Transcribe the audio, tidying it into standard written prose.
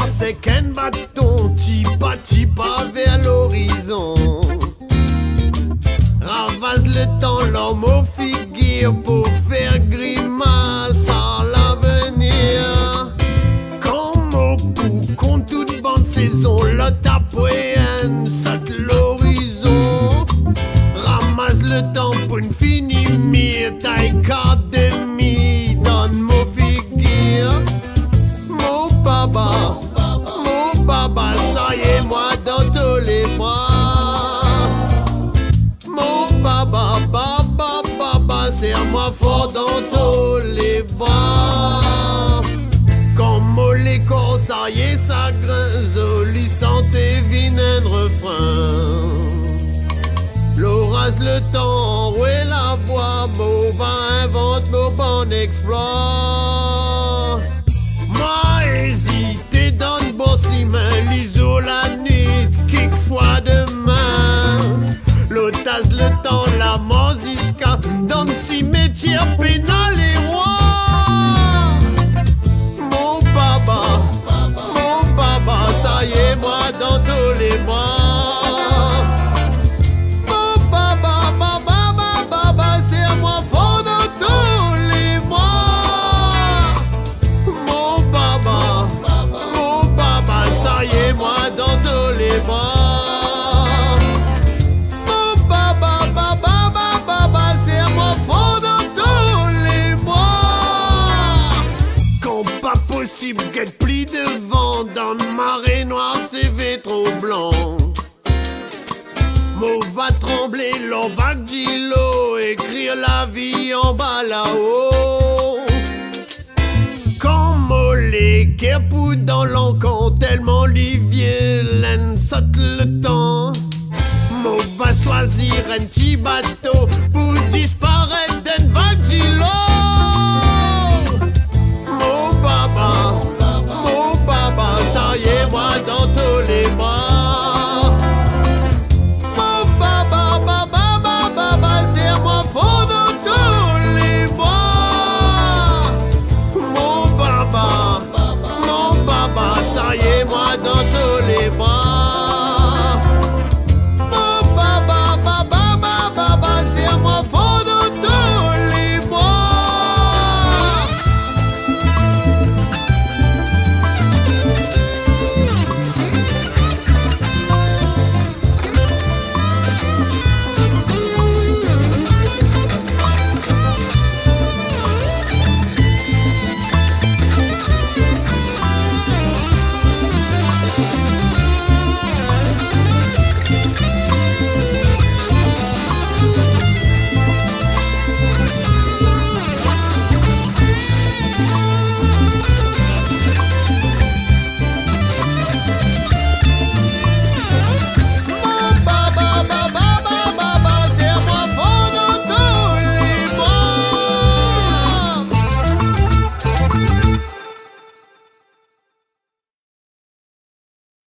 c'est qu'un bâton, tipa vers l'horizon. Ravasse le temps, l'homme au figure pour faire grimace à l'avenir. Comme au bout, qu'on toute bonne saison, le tapoyen saute l'horizon. Ramasse le temps pour une finir, taille académie, donne mon figure. Mon baba, ça y est, moi dans tous les bras. C'est à moi fort dans tous les bras. Comme les corps, ça y est, ça grince. Jolie santé, vine un refrain. L'orage, le temps, ouais la voix. Boba invente, Boba exploit. Moi hésité dans le bon ciment. L'iso la nuit, quelquefois demain. L'otage, le temps, la mosisca. Dans le cimetière pénal et roi. Mon baba, ça y est, moi dans tous les bras. Mon baba, c'est à moi fort dans tous les bras. Mon baba, ça y est, moi dans tous les bras. Possible qu'elle plie devant dans une marée noire, c'est V trop blanc. Mot va trembler, l'on va dire l'eau, écrire la vie en bas là-haut. Comme les kerpou dans l'encon, tellement Olivier laine saute le temps. Mot va choisir un petit bateau pour disparaître d'une vague d'îlot.